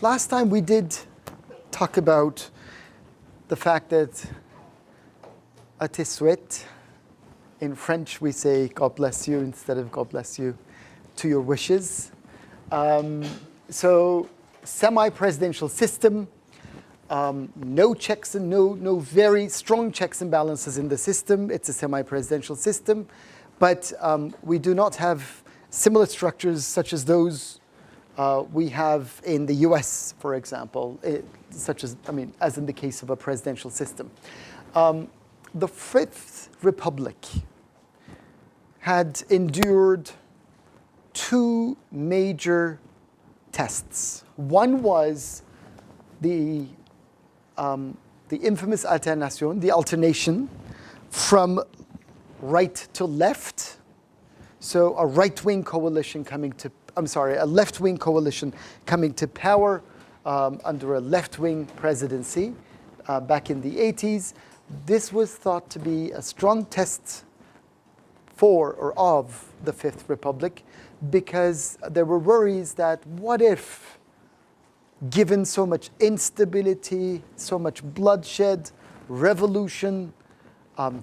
last time we did talk about the fact that à tes souhaits, in French we say God bless you instead of God bless you, to your wishes. So semi-presidential system, no checks and no very strong checks and balances in the system. It's a semi-presidential system, but we do not have similar structures such as those we have in the US, for example, as in the case of a presidential system. The Fifth Republic had endured two major tests. One was the infamous alternation, the alternation from right to left. So a right-wing coalition a left-wing coalition coming to power under a left-wing presidency back in the 80s. This was thought to be a strong test for or of the Fifth Republic, because there were worries that what if, given so much instability, so much bloodshed, revolution,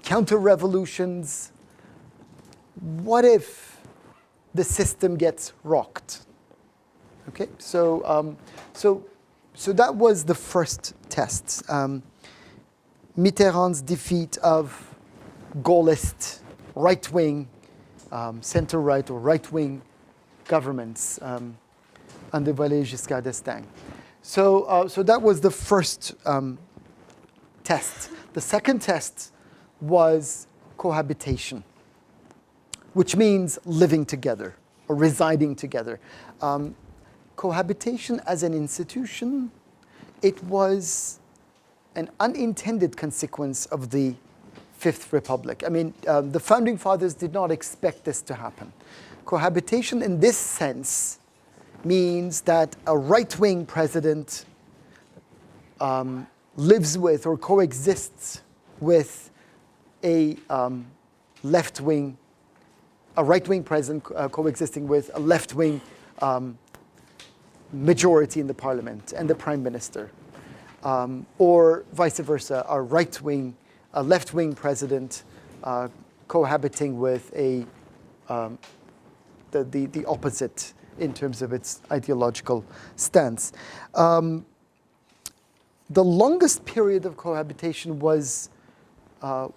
counter-revolutions, what if the system gets rocked? Okay, so that was the first test. Mitterrand's defeat of Gaullist right-wing, center-right or right-wing governments under Valéry Giscard d'Estaing. So that was the first test. The second test was cohabitation, which means living together or residing together. Cohabitation as an institution, it was an unintended consequence of the Fifth Republic. I mean, the Founding Fathers did not expect this to happen. Cohabitation in this sense means that a right-wing president lives with or coexists with a left-wing, a right-wing president coexisting with a left-wing majority in the parliament and the prime minister, or vice versa, a left-wing president cohabiting with the opposite in terms of its ideological stance. The longest period of cohabitation was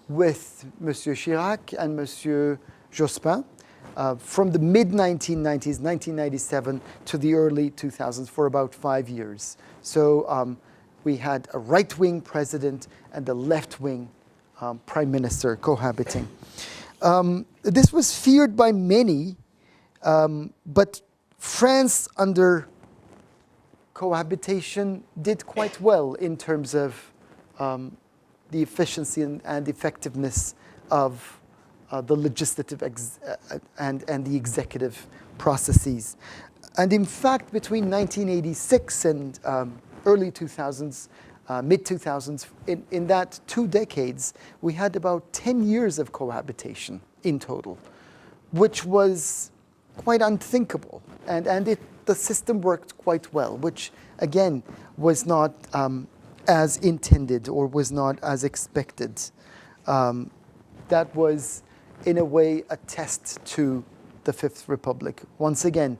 with Monsieur Chirac and Monsieur Jospin from the mid-1990s, 1997, to the early 2000s for about 5 years. So we had a right-wing president and a left-wing prime minister cohabiting. This was feared by many, but France under cohabitation did quite well in terms of the efficiency and effectiveness of the legislative and the executive processes. And in fact, between 1986 and early 2000s, mid-2000s, in that 2 decades, we had about 10 years of cohabitation in total, which was quite unthinkable. And the system worked quite well, which, again, was not as intended or was not as expected. That was, in a way, a test to the Fifth Republic. Once again,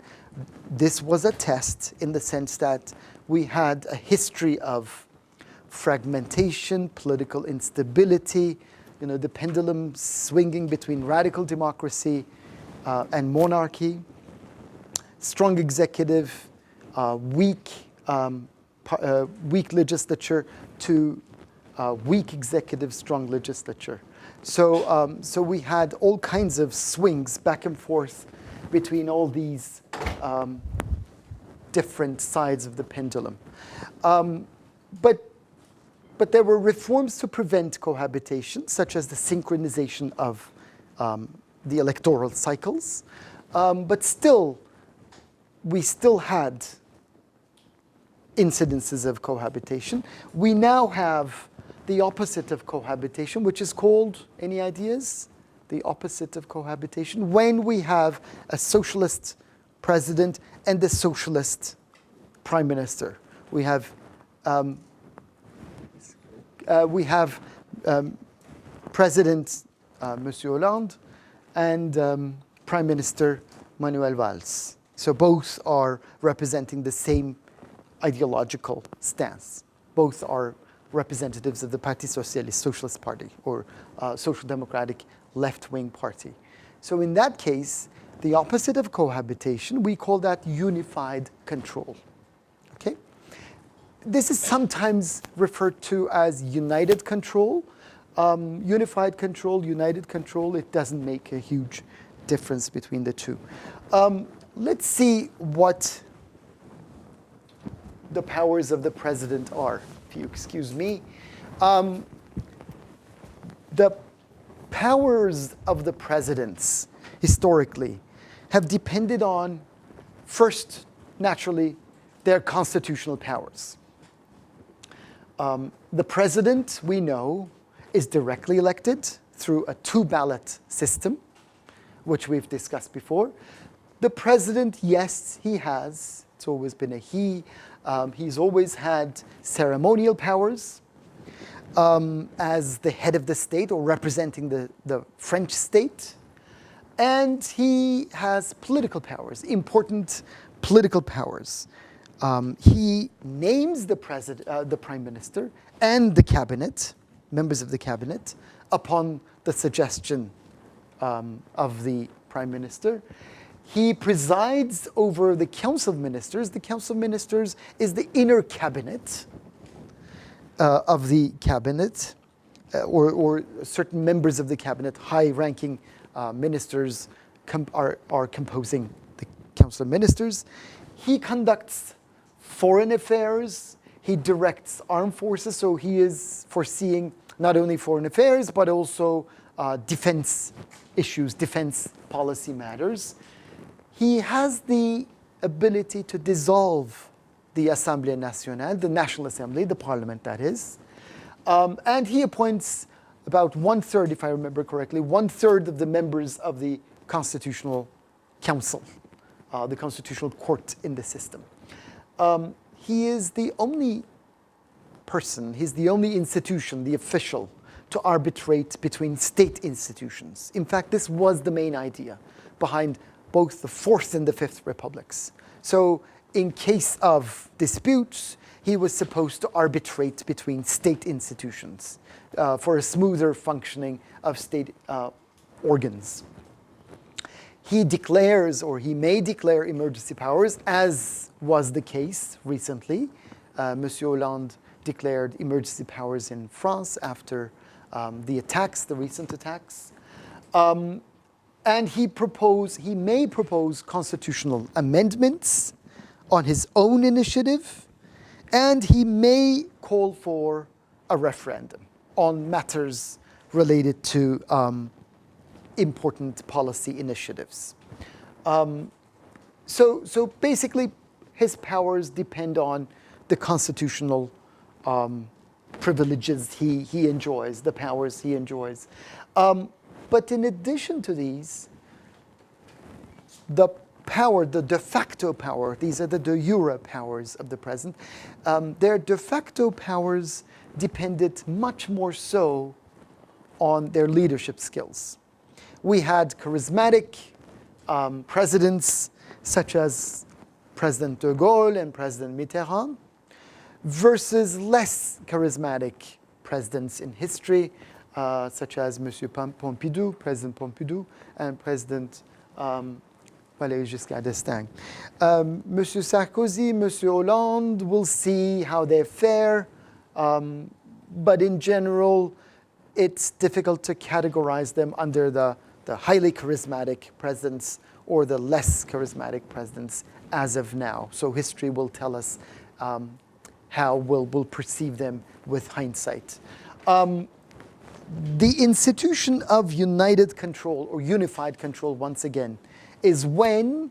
this was a test in the sense that we had a history of fragmentation, political instability, the pendulum swinging between radical democracy and monarchy, strong executive, weak legislature to weak executive, strong legislature. So we had all kinds of swings back and forth between all these different sides of the pendulum. But there were reforms to prevent cohabitation, such as the synchronization of the electoral cycles. But still, we still had incidences of cohabitation. We now have the opposite of cohabitation, which is called, any ideas? The opposite of cohabitation, when we have a socialist president and a socialist prime minister. We have President Monsieur Hollande and Prime Minister Manuel Valls. So both are representing the same ideological stance. Both are representatives of the Parti Socialiste, Socialist Party, or Social Democratic left-wing party. So in that case, the opposite of cohabitation, we call that unified control. Okay? This is sometimes referred to as united control. Unified control, united control, it doesn't make a huge difference between the two. Let's see what the powers of the president are, if you excuse me. The powers of the presidents, historically, have depended on, first, naturally, their constitutional powers. The president, we know, is directly elected through a two-ballot system, which we've discussed before. The president, yes, he has. It's always been a he. He's always had ceremonial powers as the head of the state or representing the French state. And he has political powers, important political powers. He names the prime minister and the cabinet, members of the cabinet, upon the suggestion of the prime minister. He presides over the Council of Ministers. The Council of Ministers is the inner cabinet of the cabinet, or certain members of the cabinet, high-ranking ministers are composing the Council of Ministers. He conducts foreign affairs. He directs armed forces, so he is foreseeing not only foreign affairs, but also defense issues, defense policy matters. He has the ability to dissolve the Assemblée Nationale, the National Assembly, the parliament that is. And he appoints about 1/3, if I remember correctly, 1/3 of the members of the Constitutional Council, the Constitutional Court in the system. He is the only person, he's the only institution, the official, to arbitrate between state institutions. In fact, this was the main idea behind both the Fourth and the Fifth Republics. So in case of disputes, he was supposed to arbitrate between state institutions for a smoother functioning of state organs. He declares, or he may declare, emergency powers, as was the case recently. Monsieur Hollande declared emergency powers in France after the attacks, the recent attacks. And he may propose constitutional amendments on his own initiative, and he may call for a referendum on matters related to important policy initiatives. So basically, his powers depend on the constitutional privileges he enjoys, the powers he enjoys. But in addition to these, the power, the de facto power, these are the de jure powers of the president, their de facto powers depended much more so on their leadership skills. We had charismatic presidents such as President de Gaulle and President Mitterrand versus less charismatic presidents in history, such as Monsieur Pompidou, President Pompidou, and President Valéry Giscard d'Estaing. Monsieur Sarkozy, Monsieur Hollande, we'll see how they fare, but in general, it's difficult to categorize them under the highly charismatic presidents or the less charismatic presidents as of now. So history will tell us how we'll perceive them with hindsight. The institution of united control or unified control, once again, is when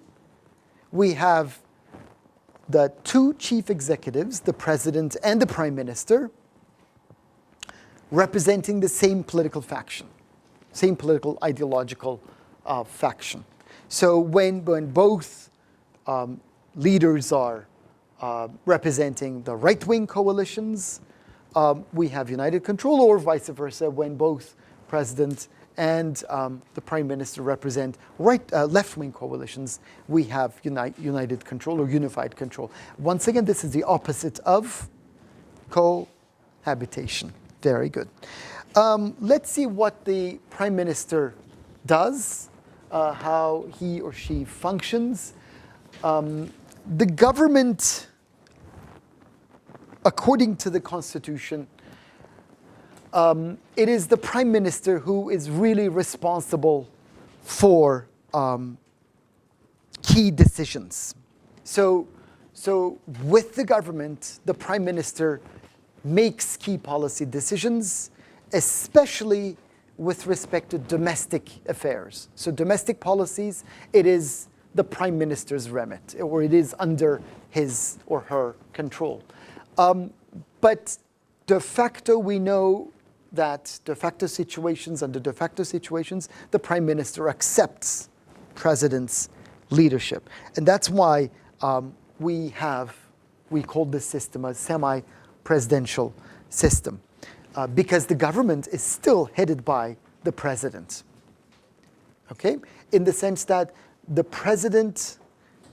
we have the two chief executives, the president and the prime minister, representing the same political faction, same political ideological faction. So when both leaders are representing the right-wing coalitions. We have united control, or vice versa, when both president and the prime minister represent left-wing coalitions. We have united control or unified control. Once again, this is the opposite of cohabitation. Very good. Let's see what the prime minister does, how he or she functions. The government, according to the Constitution, it is the prime minister who is really responsible for key decisions. So with the government, the prime minister makes key policy decisions, especially with respect to domestic affairs. So domestic policies, it is the prime minister's remit, or it is under his or her control. But de facto, we know that de facto situations, under de facto situations, the prime minister accepts president's leadership. And that's why we call this system a semi-presidential system, because the government is still headed by the president. Okay? In the sense that the president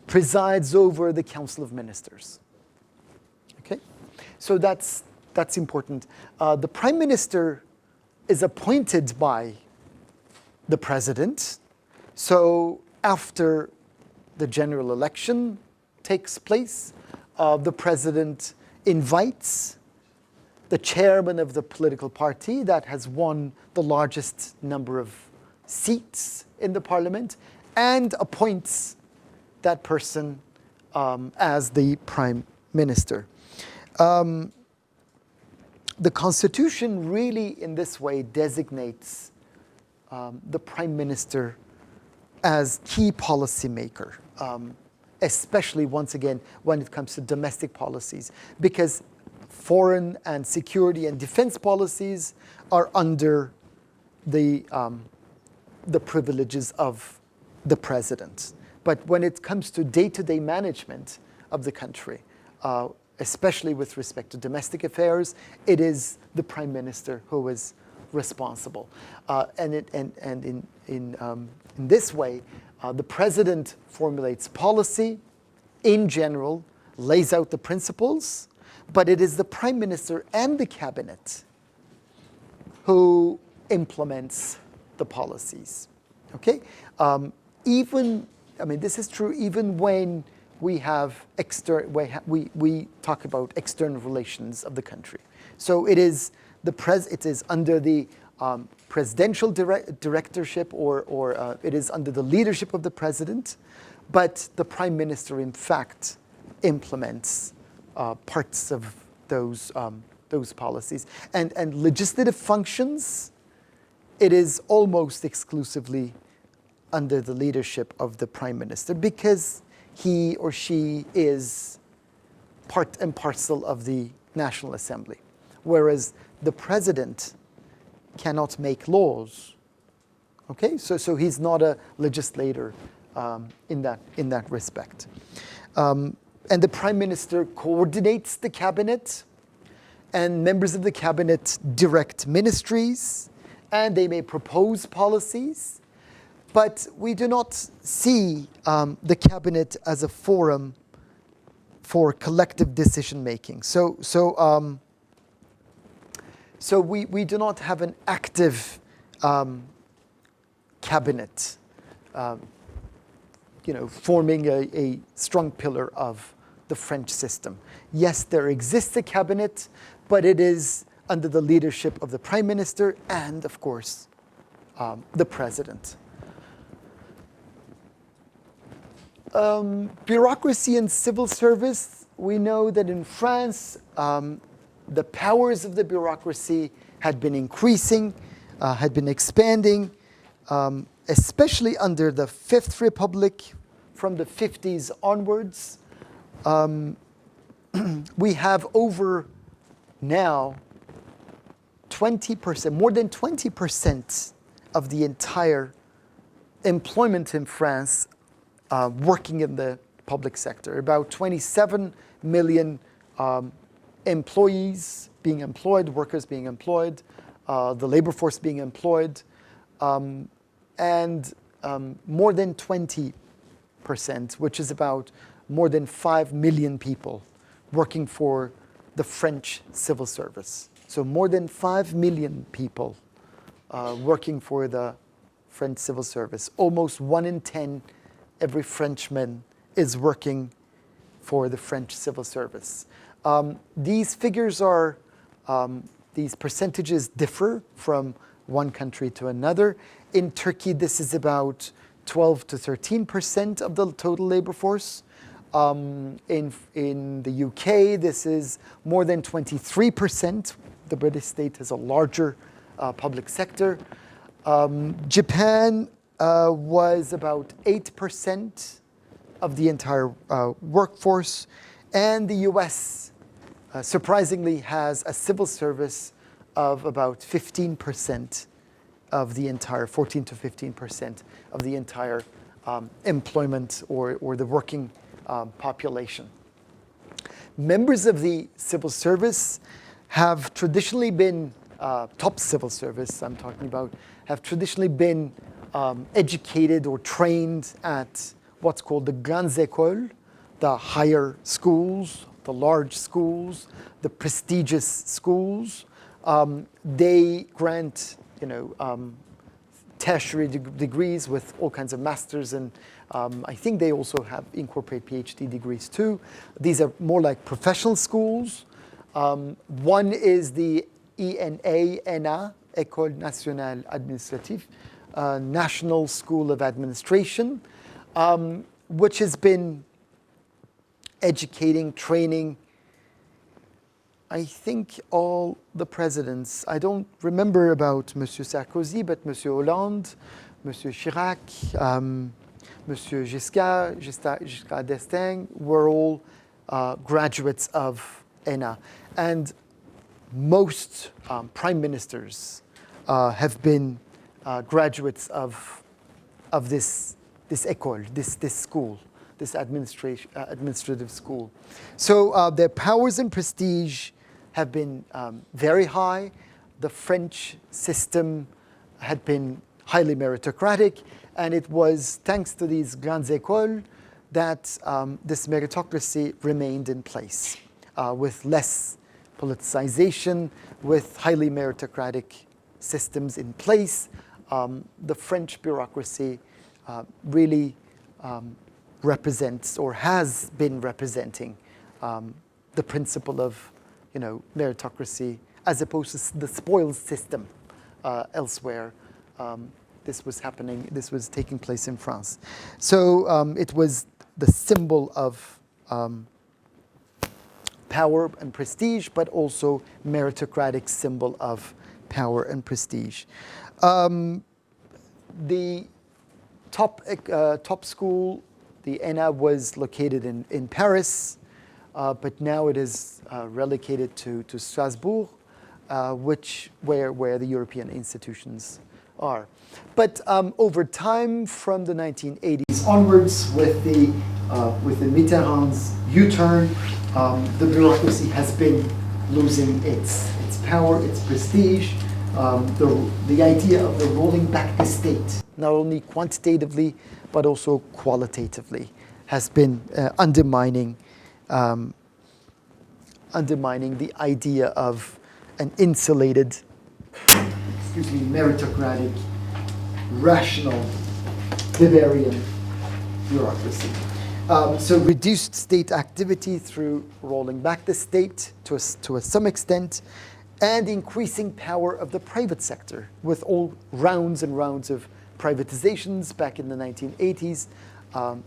presides over the Council of Ministers. Okay? So that's important. The prime minister is appointed by the president. So after the general election takes place, the president invites the chairman of the political party that has won the largest number of seats in the parliament and appoints that person as the prime minister. The Constitution really, in this way, designates the prime minister as key policymaker, especially, once again, when it comes to domestic policies, because foreign and security and defense policies are under the privileges of the president. But when it comes to day-to-day management of the country, especially with respect to domestic affairs, it is the prime minister who is responsible. And in this way, the president formulates policy in general, lays out the principles, but it is the prime minister and the cabinet who implements the policies. Okay? This is true even when we have we talk about external relations of the country. So it is under the presidential directorship, or it is under the leadership of the president, but the prime minister, in fact, implements parts of those policies. And legislative functions, it is almost exclusively under the leadership of the prime minister, because he or she is part and parcel of the National Assembly, whereas the president cannot make laws. Okay, so he's not a legislator in that respect. And the prime minister coordinates the cabinet, and members of the cabinet direct ministries, and they may propose policies. But we do not see the cabinet as a forum for collective decision making. So we do not have an active cabinet, forming a strong pillar of the French system. Yes, there exists a cabinet, but it is under the leadership of the prime minister and, of course, the president. Bureaucracy and civil service, we know that in France, the powers of the bureaucracy had been increasing, had been expanding, especially under the Fifth Republic from the 50s onwards. We have over now 20%, more than 20% of the entire employment in France working in the public sector. About 27 million employees being employed, workers being employed, the labor force being employed, and more than 20%, which is about more than 5 million people working for the French civil service. So more than 5 million people working for the French civil service. Almost 1 in 10 every Frenchman is working for the French civil service. These figures are, these percentages differ from one country to another. In Turkey, this is about 12 to 13% of the total labor force. In the UK, this is more than 23%. The British state has a larger public sector. Japan was about 8% of the entire workforce. And the US, surprisingly, has a civil service of about 15% of the entire, 14 to 15% of the entire employment or the working population. Members of the civil service have traditionally been, top civil service I'm talking about, have traditionally been educated or trained at what's called the grandes écoles, the higher schools, the large schools, the prestigious schools. They grant, tertiary degrees with all kinds of masters, and I think they also incorporate PhD degrees too. These are more like professional schools. One is the ENA, École Nationale Administrative, National School of Administration, which has been educating, training, I think all the presidents. I don't remember about Monsieur Sarkozy, but Monsieur Hollande, Monsieur Chirac, Monsieur Giscard d'Estaing were all graduates of ENA. And most prime ministers have been graduates of this école, this school, this administrative school. So their powers and prestige have been very high. The French system had been highly meritocratic, and it was thanks to these grandes écoles that this meritocracy remained in place, with less politicization, with highly meritocratic systems in place. The French bureaucracy really represents or has been representing the principle of meritocracy as opposed to the spoils system elsewhere. This was taking place in France. So it was the symbol of power and prestige, but also meritocratic symbol of power and prestige. The top school, the ENA, was located in Paris, but now it is relocated to Strasbourg, where the European institutions are. But over time, from the 1980s onwards, with the Mitterrand's U-turn, the bureaucracy has been losing its power, its prestige. The idea of the rolling back the state, not only quantitatively but also qualitatively, has been undermining the idea of an insulated, meritocratic, rational Bavarian bureaucracy. So reduced state activity through rolling back the state to some extent, and increasing power of the private sector with all rounds and rounds of privatizations back in the 1980s,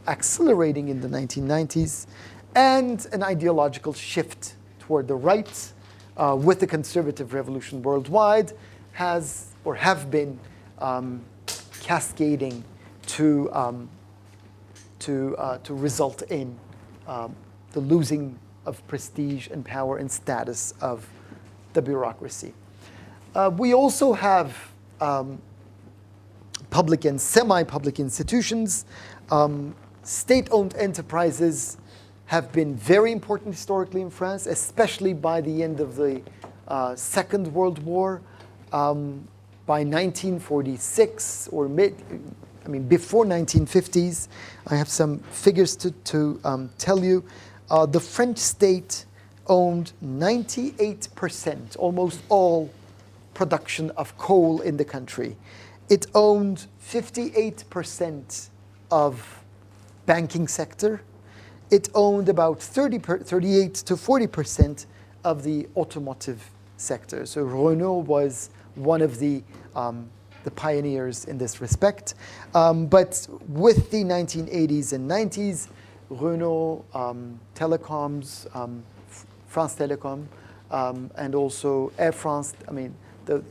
accelerating in the 1990s, and an ideological shift toward the right with the conservative revolution worldwide have been cascading to result in the losing of prestige and power and status of the bureaucracy. We also have public and semi-public institutions. State-owned enterprises have been very important historically in France, especially by the end of the Second World War. By 1946 or before 1950s, I have some figures to tell you. The French state owned 98%, almost all production of coal in the country. It owned 58% of banking sector. It owned about 38 to 40% of the automotive sector. So Renault was one of the pioneers in this respect. But with the 1980s and 90s, Renault, Telecoms, France Telecom, and also Air France,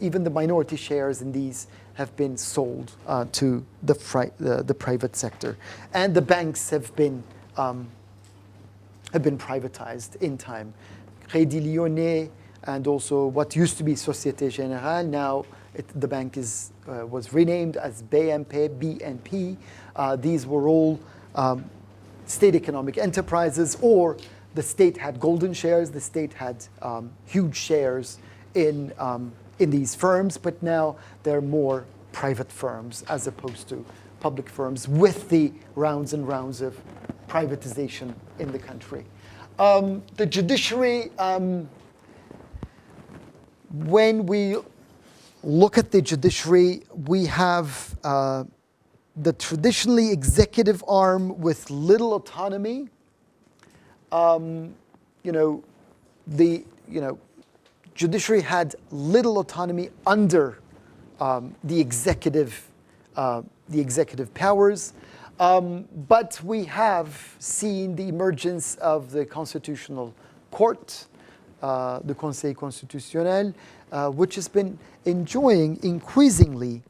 even the minority shares in these have been sold to the private sector. And the banks have been privatized in time. Crédit Lyonnais and also what used to be Société Générale, now the bank was renamed as BNP. These were all state economic enterprises, or the state had golden shares. The state had huge shares in these firms, but now they're more private firms as opposed to public firms, with the rounds and rounds of privatization in the country. The judiciary, when we look at the judiciary, we have the traditionally executive arm with little autonomy. The judiciary had little autonomy under the executive powers. But we have seen the emergence of the Constitutional Court, the Conseil constitutionnel, which has been enjoying increasingly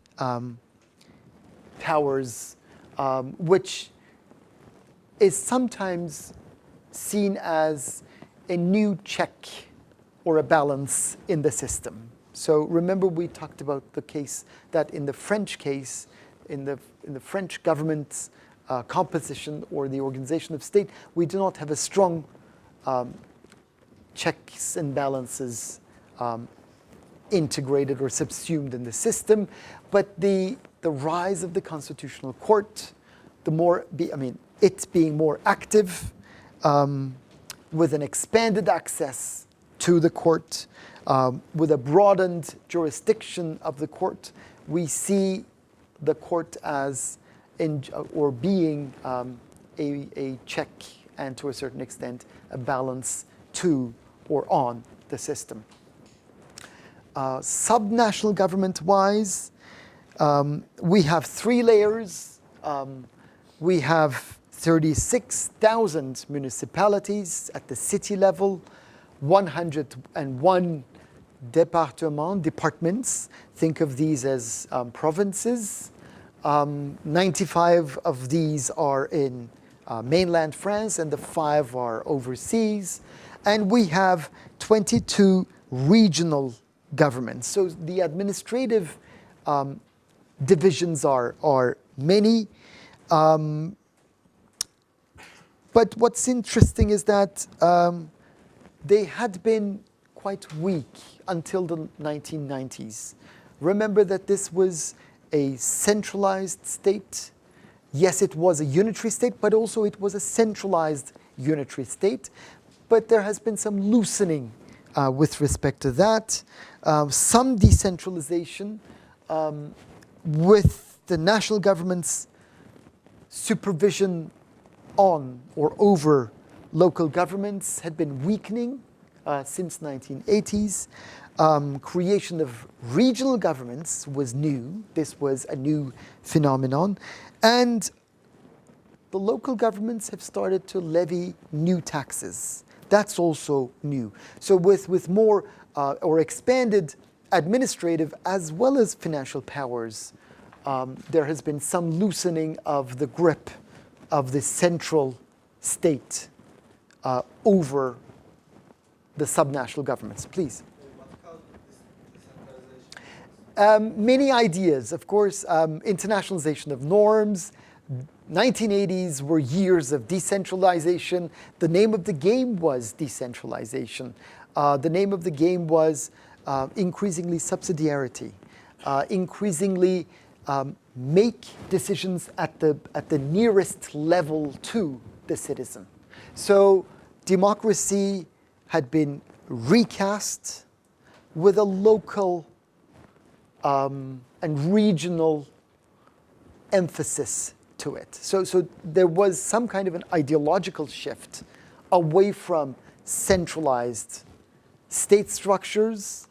powers, which is sometimes seen as a new check or a balance in the system. So remember, we talked about the case that in the French case, in the French government's composition or the organization of state, we do not have a strong checks and balances integrated or subsumed in the system. But the rise of the Constitutional Court, it being more active, with an expanded access to the court, with a broadened jurisdiction of the court, we see the court as being a check and, to a certain extent, a balance to or on the system. Subnational government-wise, we have three layers. We have 36,000 municipalities at the city level, 101 departments. Think of these as provinces. 95 of these are in mainland France, and the 5 are overseas. And we have 22 regional governments. So the administrative divisions are many. But what's interesting is that they had been quite weak until the 1990s. Remember that this was a centralized state. Yes, it was a unitary state, but also it was a centralized unitary state. But there has been some loosening with respect to that. Some decentralization with the national government's supervision on or over local governments had been weakening since 1980s. Creation of regional governments was new. This was a new phenomenon. And the local governments have started to levy new taxes. That's also new. So with more or expanded administrative as well as financial powers, there has been some loosening of the grip of the central state over the subnational governments. Please. Many ideas, of course, internationalization of norms, 1980s were years of decentralization. The name of the game was decentralization. The name of the game was increasingly subsidiarity, increasingly make decisions at the nearest level to the citizen. So democracy had been recast with a local and regional emphasis to it. So there was some kind of an ideological shift away from centralized state structures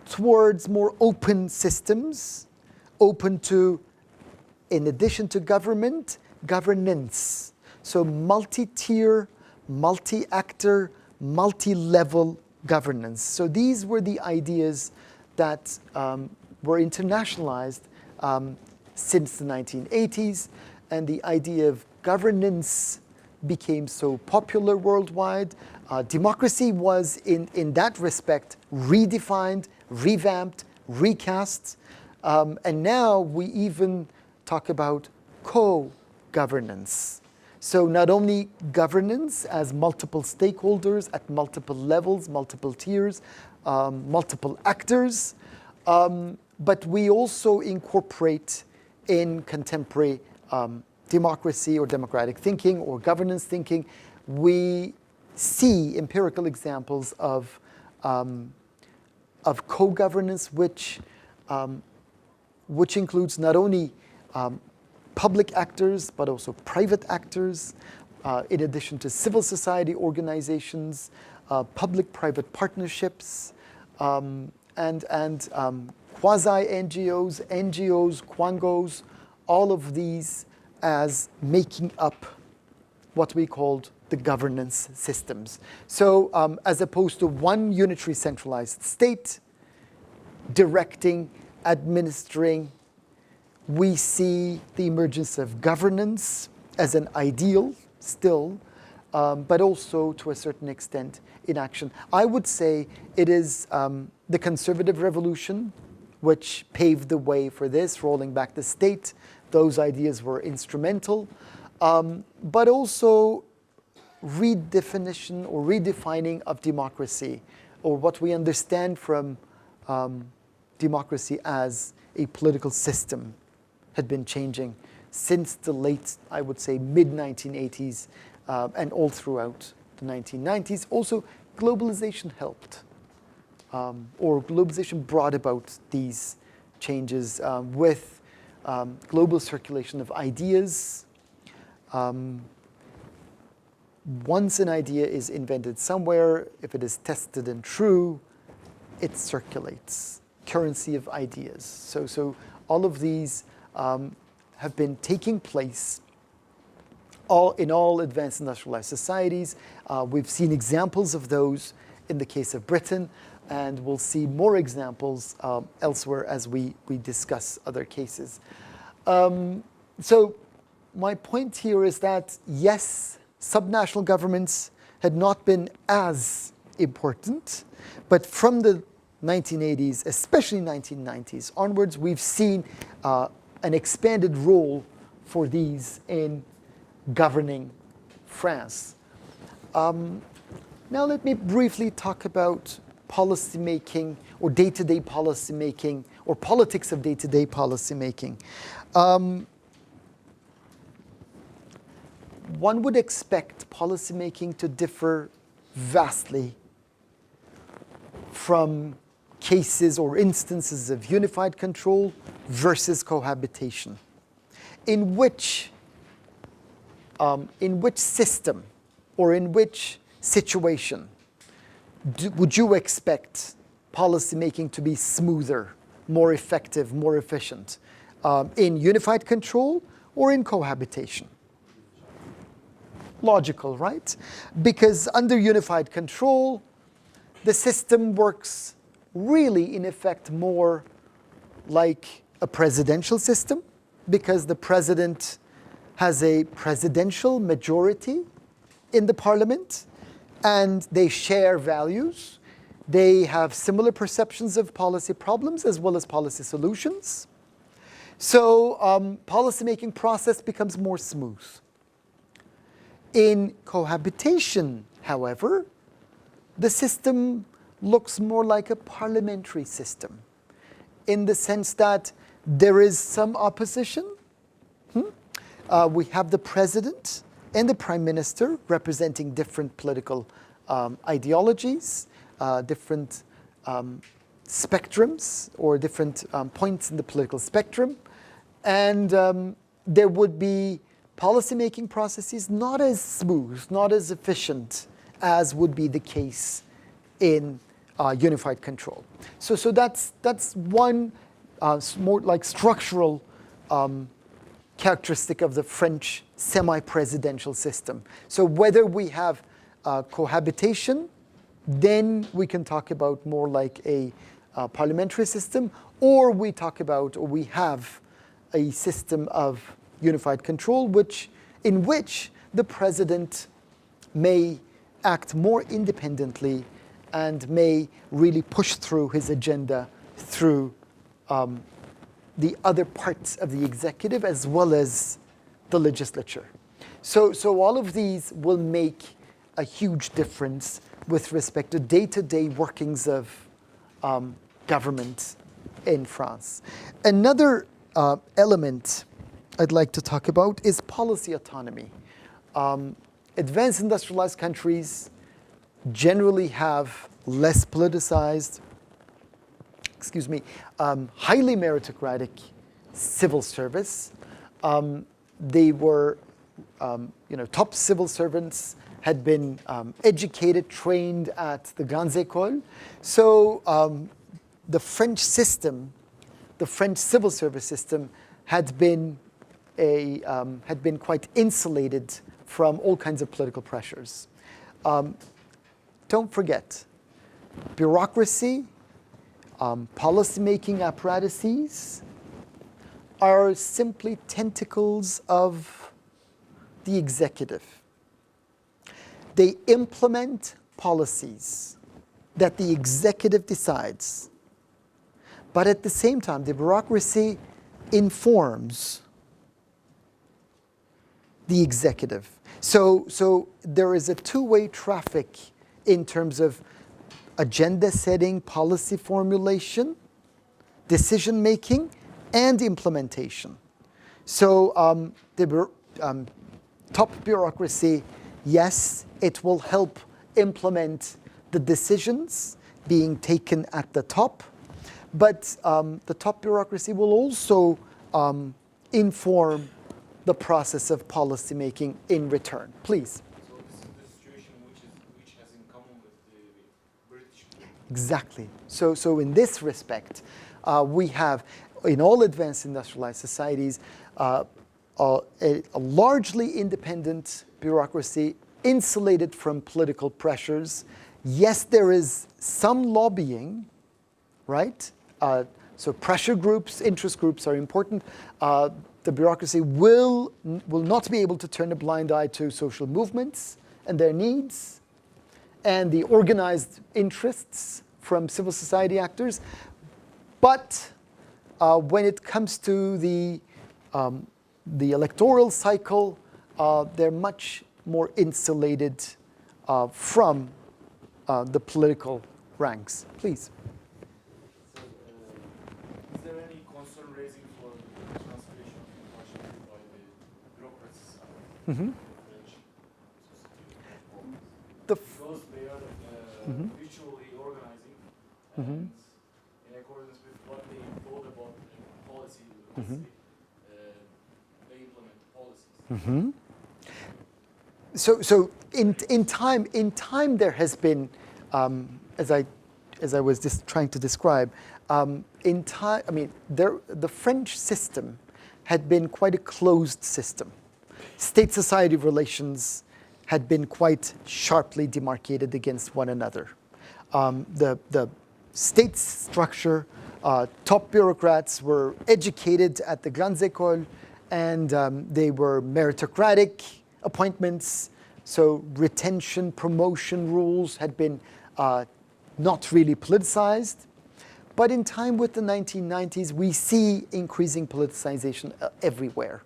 towards more open systems, open to, in addition to government, governance. So multi-tier, multi-actor, multi-level governance. So these were the ideas that were internationalized since the 1980s, and the idea of governance became so popular worldwide. Democracy was, in that respect, redefined, revamped, recast, and now we even talk about co-governance. So not only governance as multiple stakeholders at multiple levels, multiple tiers, multiple actors, but we also incorporate in contemporary democracy or democratic thinking or governance thinking, we see empirical examples of co-governance, which includes not only public actors, but also private actors, in addition to civil society organizations, public-private partnerships, and quasi-NGOs, NGOs, quangos, all of these as making up what we called the governance systems. So as opposed to one unitary centralized state directing, administering, we see the emergence of governance as an ideal still, but also to a certain extent in action. I would say it is the conservative revolution which paved the way for this, rolling back the state. Those ideas were instrumental, but also redefinition or redefining of democracy, or what we understand from democracy as a political system, had been changing since the late, I would say, mid-1980s and all throughout the 1990s. Also, globalization helped, or globalization brought about these changes with global circulation of ideas. Once an idea is invented somewhere, if it is tested and true, it circulates. Currency of ideas. So all of these have been taking place in all advanced industrialized societies. We've seen examples of those in the case of Britain, and we'll see more examples elsewhere as we discuss other cases. So my point here is that, yes, subnational governments had not been as important, but from the 1980s, especially 1990s onwards, we've seen an expanded role for these in governing France. Now let me briefly talk about policymaking or day-to-day policymaking or politics of day-to-day policymaking. One would expect policymaking to differ vastly from cases or instances of unified control versus cohabitation. In which system or in which situation would you expect policymaking to be smoother, more effective, more efficient? In unified control or in cohabitation? Logical, right? Because under unified control, the system works really, in effect, more like a presidential system, because the president has a presidential majority in the parliament, and they share values. They have similar perceptions of policy problems as well as policy solutions. So policymaking process becomes more smooth. In cohabitation, however, the system looks more like a parliamentary system in the sense that there is some opposition. We have the president and the prime minister representing different political ideologies, different spectrums or different points in the political spectrum. And there would be policymaking processes not as smooth, not as efficient as would be the case in unified control. So that's one more like structural characteristic of the French semi-presidential system. So whether we have cohabitation, then we can talk about more like a parliamentary system, or we have a system of unified control in which the president may act more independently and may really push through his agenda through the other parts of the executive as well as the legislature. So all of these will make a huge difference with respect to day-to-day workings of government in France. Another element I'd like to talk about is policy autonomy. Advanced industrialized countries generally have less politicized, highly meritocratic civil service. They were, top civil servants had been educated, trained at the grandes écoles. So the French system, the French civil service system, had been quite insulated from all kinds of political pressures. Don't forget, bureaucracy, policymaking apparatuses are simply tentacles of the executive. They implement policies that the executive decides. But at the same time, the bureaucracy informs the executive. So there is a two-way traffic in terms of agenda setting, policy formulation, decision making, and implementation. So the top bureaucracy, yes, it will help implement the decisions being taken at the top, but the top bureaucracy will also inform the process of policy making in return. Please. So this is the situation which has in common with the British. Exactly. So in this respect, we have, in all advanced industrialized societies, a largely independent bureaucracy insulated from political pressures. Yes, there is some lobbying, right? So pressure groups, interest groups are important. The bureaucracy will not be able to turn a blind eye to social movements and their needs and the organized interests from civil society actors. But when it comes to the electoral cycle, they're much more insulated from the political ranks. Please. So, is there any concern raising for the transformation of impartiality by the bureaucracy side? Mm-hmm. Because they are mutually organizing and in accordance with what they thought about policy, they implement policies. So in time there has been, as I was just trying to describe, in time, the French system had been quite a closed system. State-society relations had been quite sharply demarcated against one another. The state structure, top bureaucrats were educated at the grandes écoles, and they were meritocratic appointments. So retention, promotion rules had been not really politicized. But in time with the 1990s, we see increasing politicization everywhere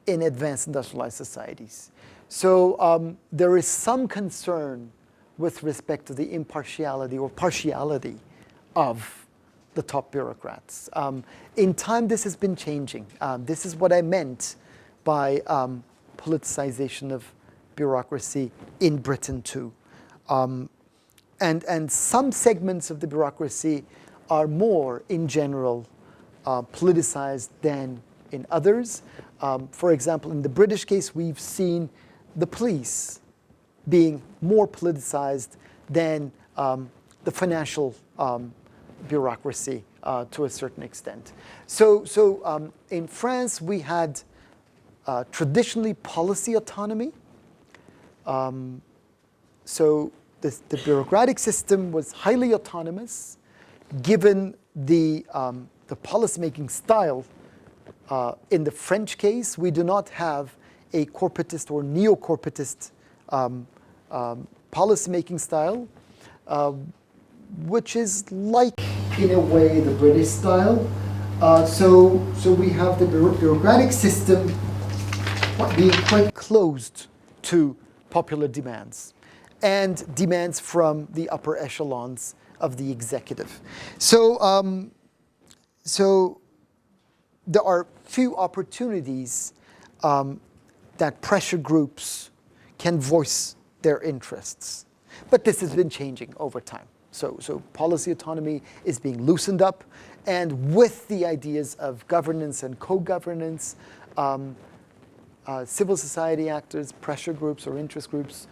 in advanced industrialized societies. So there is some concern with respect to the impartiality or partiality of the top bureaucrats. In time, this has been changing. This is what I meant by politicization of bureaucracy in Britain too. And some segments of the bureaucracy are more, in general, politicized than in others. For example, in the British case, we've seen the police being more politicized than the financial bureaucracy to a certain extent. So in France, we had traditionally policy autonomy. So the bureaucratic system was highly autonomous, given the policymaking style. In the French case, we do not have a corporatist or neo-corporatist policymaking style, which is like, in a way, the British style. So we have the bureaucratic system being quite closed to popular demands and demands from the upper echelons of the executive. So there are few opportunities that pressure groups can voice their interests. But this has been changing over time. So policy autonomy is being loosened up, and with the ideas of governance and co-governance, civil society actors, pressure groups or interest groups,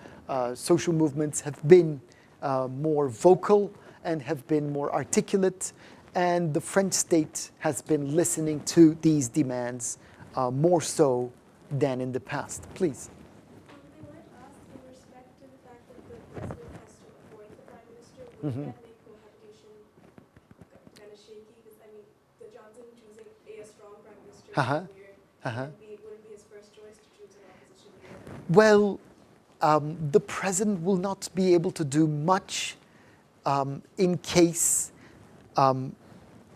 social movements have been more vocal and have been more articulate, and the French state has been listening to these demands more so than in the past. Please. I might ask in respect to the fact that the president has to appoint the prime minister, would that make cohabitation kind of shaky? Because I mean, the Johnson choosing a strong prime minister is weird. Would it be his first choice to choose an opposition leader? Well, the president will not be able to do much in case a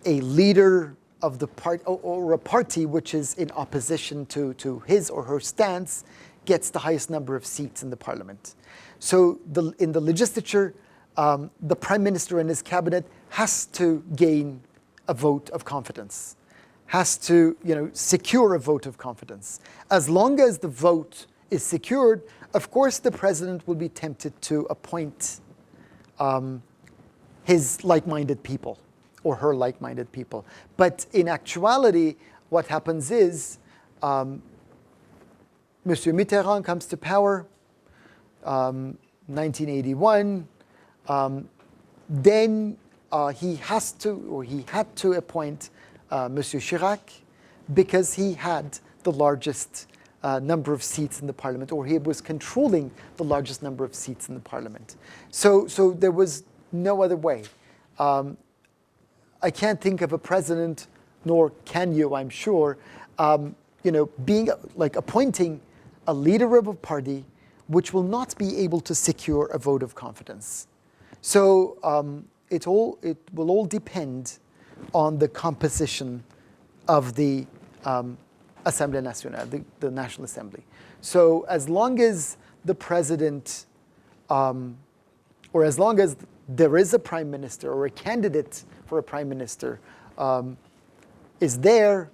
leader of the party or a party which is in opposition to his or her stance gets the highest number of seats in the parliament. So in the legislature, the prime minister and his cabinet has to gain a vote of confidence, has to secure a vote of confidence. As long as the vote is secured, of course the president will be tempted to appoint his like-minded people or her like-minded people. But in actuality, what happens is Monsieur Mitterrand comes to power, 1981. Then he had to appoint Monsieur Chirac because he had the largest number of seats in the parliament, or he was controlling the largest number of seats in the parliament. So there was no other way. I can't think of a president, nor can you, I'm sure, being appointing a leader of a party which will not be able to secure a vote of confidence. So it will all depend on the composition of the Assemblée Nationale, the National Assembly. So as long as the president, or as long as there is a prime minister or a candidate for a prime minister is there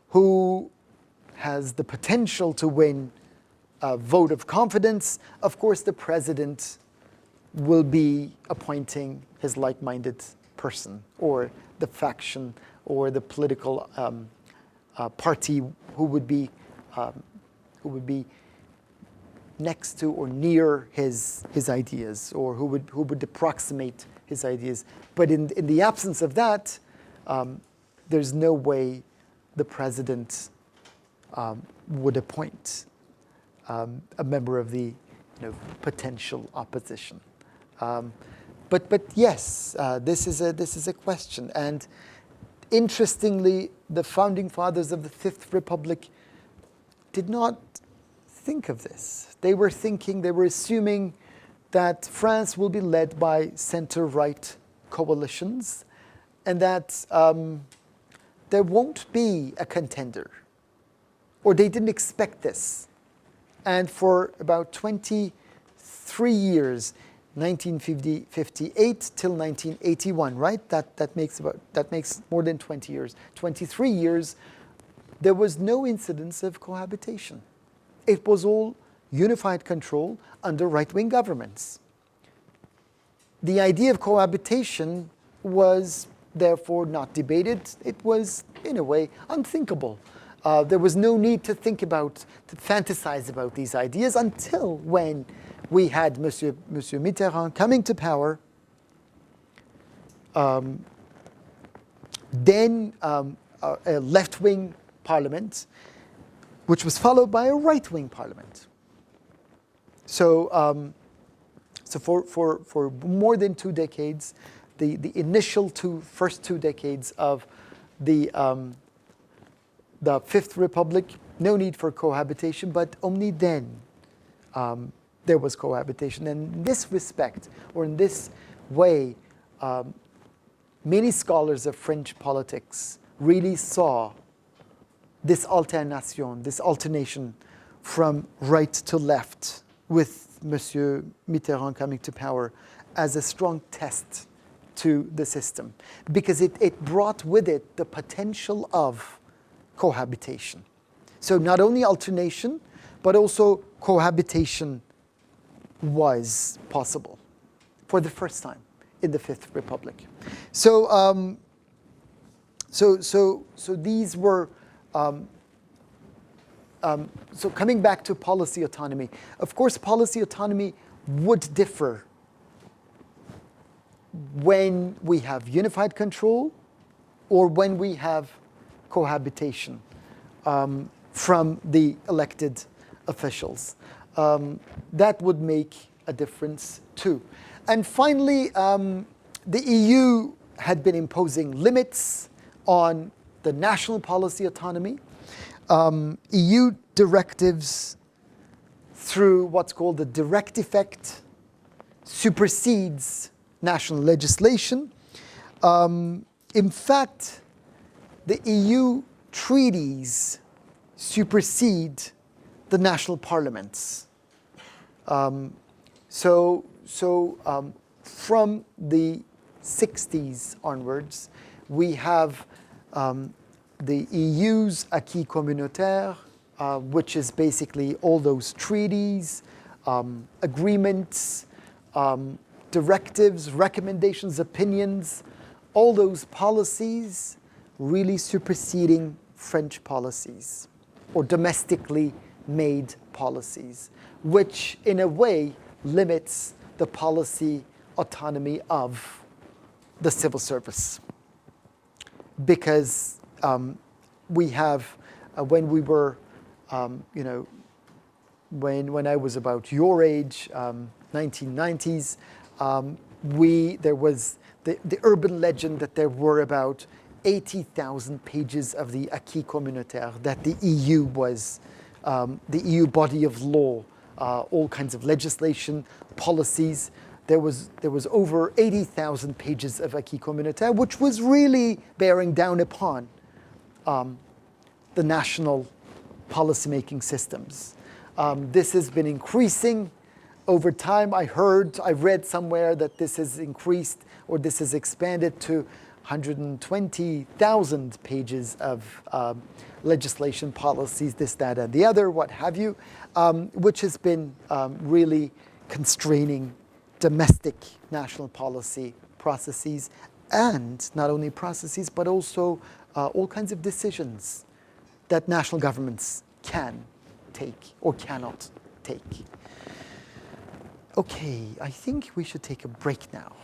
who has the potential to win a vote of confidence, of course the president will be appointing his like-minded person or the faction or the political party who would be next to or near his ideas, or who would approximate his ideas. But in the absence of that, there's no way the president would appoint a member of the potential opposition. But yes, this is a question. And interestingly, the founding fathers of the Fifth Republic did not think of this. They were assuming that France will be led by center-right coalitions, and that there won't be a contender, or they didn't expect this. And for about 23 years, 1958 till 1981, right? That makes more than 20 years. 23 years, there was no incidence of cohabitation. It was all unified control under right-wing governments. The idea of cohabitation was therefore not debated. It was, in a way, unthinkable. There was no need to fantasize about these ideas until when we had Monsieur Mitterrand coming to power, then a left-wing parliament, which was followed by a right-wing parliament. So, for more than 2 decades, the initial first two decades of the Fifth Republic, no need for cohabitation, but only then there was cohabitation. And in this respect, or in this way, many scholars of French politics really saw this alternation, this alternation from right to left with Monsieur Mitterrand coming to power as a strong test to the system, because it brought with it the potential of cohabitation. So not only alternation, but also cohabitation was possible for the first time in the Fifth Republic. So, so these were. So coming back to policy autonomy, of course, policy autonomy would differ when we have unified control or when we have cohabitation from the elected officials. That would make a difference too. And finally, the EU had been imposing limits on the national policy autonomy. EU directives, through what's called the direct effect, supersedes national legislation. In fact, the EU treaties supersede the national parliaments. So from the 60s onwards, we have the EU's acquis communautaire, which is basically all those treaties, agreements, directives, recommendations, opinions, all those policies really superseding French policies or domestically made policies, which in a way limits the policy autonomy of the civil service. Because we have, when we were, when I was about your age, 1990s, there was the urban legend that there were about 80,000 pages of the acquis communautaire, that the EU was the EU body of law, all kinds of legislation, policies. There was over 80,000 pages of acquis communautaire, which was really bearing down upon the national policymaking systems. This has been increasing over time. I read somewhere that this has increased, or this has expanded to 120,000 pages of legislation, policies, this, that, and the other, what have you, which has been really constraining domestic national policy processes, and not only processes, but also all kinds of decisions that national governments can take or cannot take. Okay, I think we should take a break now.